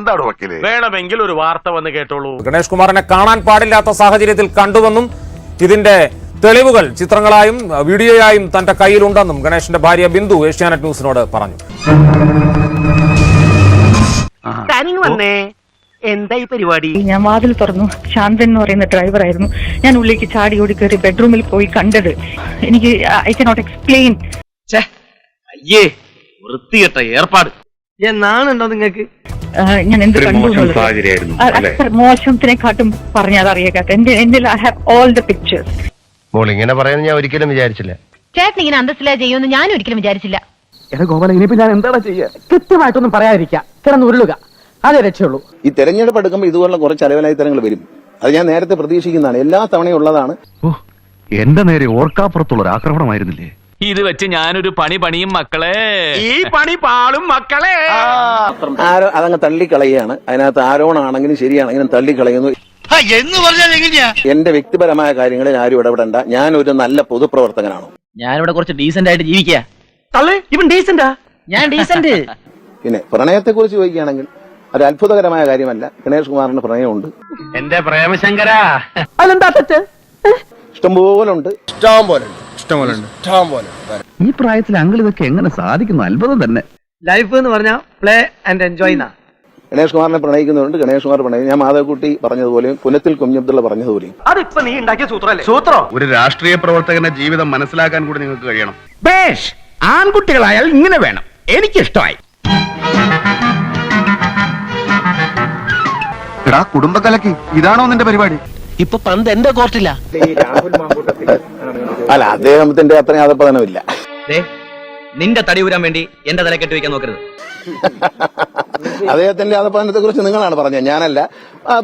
എന്താണ് വക്കീലെ? വേണമെങ്കിൽ ഒരു വാർത്ത വന്ന് കേട്ടോളൂ. ഗണേഷ് കുമാറിനെ കാണാൻ പാടില്ലാത്ത സാഹചര്യത്തിൽ കണ്ടുവെന്നും ഇതിന്റെ തെളിവുകൾ ചിത്രങ്ങളായും വീഡിയോയായും തന്റെ കയ്യിലുണ്ടെന്നും ഗണേഷിന്റെ ഭാര്യ ബിന്ദു ഏഷ്യാനെറ്റ് ന്യൂസിനോട് പറഞ്ഞു. എന്തായി പരിപാടി? ഞാൻ വാതിൽ തുറന്നു. ശാന്തൻ എന്ന് പറയുന്ന ഡ്രൈവറായിരുന്നു. ഞാൻ ഉള്ളിലേക്ക് ചാടി ഓടി കയറി ബെഡ്റൂമിൽ പോയി കണ്ടത്. എനിക്ക് ഐ കനോട്ട് എക്സ്പ്ലെയിൻ. അയ്യേ, വൃത്തികെട്ട ഏർപ്പാട്. എന്നാണുണ്ടോ നിങ്ങൾക്ക്? ഞാൻ എന്ത് കണ്ടു? മോശത്തിനെക്കാട്ടും പറഞ്ഞാൽ അറിയാത്ത എന്റെ I have all the pictures. ഇങ്ങനെ പറയാൻ ഞാൻ ഒരിക്കലും വിചാരിച്ചില്ല. ചേട്ടൻ ഇങ്ങനെ അന്തസ്സിലാ ചെയ്യുമെന്ന് ഞാൻ ഒരിക്കലും വിചാരിച്ചില്ല. ഗോപാല, ഇനിയിപ്പോ ഞാൻ എന്താ ചെയ്യാ? കൃത്യമായിട്ടൊന്നും പറയാതിരിക്കുക, കിടന്ന് ഉരുളുക, അതേ രക്ഷയുള്ളൂ. ഈ തെരഞ്ഞെടുപ്പ് എടുക്കുമ്പോൾ ഇതുപോലുള്ള കുറച്ച് അലവലായിത്തരങ്ങൾ വരും. അത് ഞാൻ നേരത്തെ പ്രതീക്ഷിക്കുന്നതാണ്. എല്ലാ തവണയും ഉള്ളതാണ്. എന്റെ നേരെ ഓർക്കാപ്പുറത്തുള്ള ഒരു ആക്രമണമായിരുന്നില്ലേ ഇത് വെച്ച് ഞാനൊരു പണിയും മക്കളെ. ഈ പണി പാളും മക്കളെ. അതങ്ങ് തള്ളിക്കളയാണ്. അതിനകത്ത് ആരോണാണെങ്കിലും ശരിയാണെങ്കിലും തള്ളിക്കളയുന്നു. എന്റെ വ്യക്തിപരമായ കാര്യങ്ങളിൽ ആരും ഇടപെടണ്ട. ഞാൻ ഒരു നല്ല പൊതുപ്രവർത്തകനാണ്. ഞാനിവിടെ കുറച്ച് ഡീസന്റ് ആയിട്ട് ജീവിക്കാ. ഇവൻ ഡീസന്റാ, ഞാൻ ഡീസന്റ്. പിന്നെ പ്രണയത്തെ കുറിച്ച് ചോദിക്കുകയാണെങ്കിൽ ഒരു അത്ഭുതകരമായ കാര്യമല്ല. ഗണേഷ് കുമാറിന് പ്രണയമുണ്ട്. എന്റെ പ്രേമശങ്കര, അതെന്താ തെറ്റ്? ഇഷ്ടംപോലെ ഉണ്ട്. ഈ പ്രായത്തിൽ അങ്കിൾ ഇതൊക്കെ എങ്ങനെ സാധിക്കുന്നു? അത്ഭുതം തന്നെ. ലൈഫ് എന്ന് പറഞ്ഞാൽ പ്ലേ ആൻഡ് എൻജോയ്. ഗണേഷ് കുമാറിനെ പ്രണയിക്കുന്നുണ്ട്. ഗണേഷ് കുമാർ പ്രണയം. ഞാൻ മാധവക്കുട്ടി പറഞ്ഞതുപോലെയും പുനത്തിൽ കുഞ്ഞബ്ദുള്ള പറഞ്ഞതുപോലെയും. അതിപ്പോ നീ ഉണ്ടാക്കിയ സൂത്രല്ലേ? സൂത്രം. ഒരു രാഷ്ട്രീയ പ്രവർത്തകന്റെ ജീവിതം മനസ്സിലാക്കാൻ കൂടി നിങ്ങൾക്ക് കഴിയണം. ബേഷ്, ആൺകുട്ടികളായാൽ ഇങ്ങനെ വേണം. എനിക്കിഷ്ടമായി. എടാ കുടുംബക്കലക്ക് ഇതാണോ നിന്റെ പരിപാടി? ഇപ്പൊ പന്ത് എന്റെ കോർട്ടില്ല. അല്ല, അദ്ദേഹത്തിന്റെ അത്രയും അധപ്പതനമില്ല. നിന്റെ തടി ഊരാൻ വേണ്ടി എന്റെ തല കെട്ടി വെക്കാൻ നോക്കരുത്. അദ്ദേഹത്തിന്റെ അധപ്പതനത്തെ കുറിച്ച് നിങ്ങളാണ് പറഞ്ഞത്, ഞാനല്ല.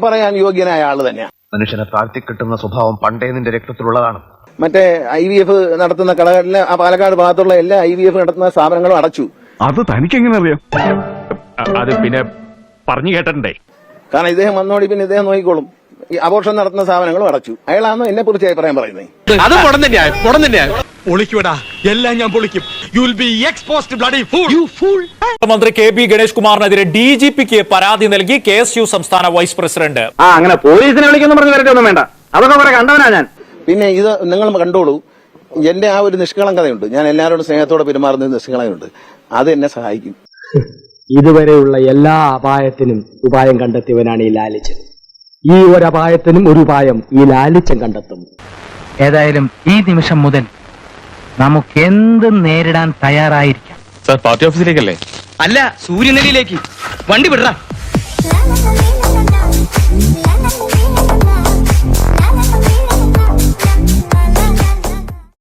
പറയാൻ യോഗ്യനായ ആള് തന്നെയാണ്. മനുഷ്യനെ താഴ്ത്തിക്കിട്ടുന്ന സ്വഭാവം പണ്ടേ നിന്റെ രക്തത്തിലുള്ളതാണ്. മറ്റേ IVF നടത്തുന്ന കടകളിലെ പാലക്കാട് ഭാഗത്തുള്ള എല്ലാ IVF നടത്തുന്ന സ്ഥാപനങ്ങളും അടച്ചു. അത് തനിക്കെങ്ങനെ അറിയാം? അത് പിന്നെ പറഞ്ഞു കേട്ടിട്ടുണ്ടേ. കാരണം ഇദ്ദേഹം വന്നോടി പിന്നെ ഇദ്ദേഹം നോക്കിക്കോളും. ഈ അബോർഷൻ നടത്തുന്ന സ്ഥാപനങ്ങളും അടച്ചു. അയാളാണോ എന്നെ കുറിച്ച് അഭിപ്രായം പറയുന്നത്? അത് പൊളിക്കൂടാ, എല്ലാം ഞാൻ പൊളിക്കും. You will be exposed bloody fool. You fool. മന്ത്രി KP ഗണേഷ് കുമാറിനെതിരെ DGPക്ക് പരാതി നൽകി KSU സംസ്ഥാന വൈസ് പ്രസിഡന്റ്. അങ്ങനെ പോലീസിനെ വിളിക്കുന്നു പറഞ്ഞ് വരട്ടൊന്നും വേണ്ട, അതൊക്കെ കുറെ കണ്ടവനാ ഞാൻ. പിന്നെ ഇത് നിങ്ങൾ കണ്ടോളൂ. എന്റെ ആ ഒരു നിഷ്കളങ്കതയുണ്ട്. ഞാൻ എല്ലാവരോടും സ്നേഹത്തോടെ പെരുമാറുന്ന നിഷ്കളങ്കതയുണ്ട്. അത് എന്നെ സഹായിക്കും. ഇതുവരെയുള്ള എല്ലാ അപായത്തിനും ഉപായം കണ്ടെത്തിയവനാണ് ഈ ലാലിച്ചൻ. ഈ ഒരു അപായത്തിനും ഒരു ഉപായം ഈ ലാലിച്ചൻ കണ്ടെത്തും. ഏതായാലും ഈ നിമിഷം മുതൽ നമുക്ക് എന്തും നേരിടാൻ തയ്യാറായിരിക്കാം. പാർട്ടി ഓഫീസിലേക്കല്ലേ? അല്ല, സൂര്യനെല്ലിയിലേക്ക്. വണ്ടി വിടറാ.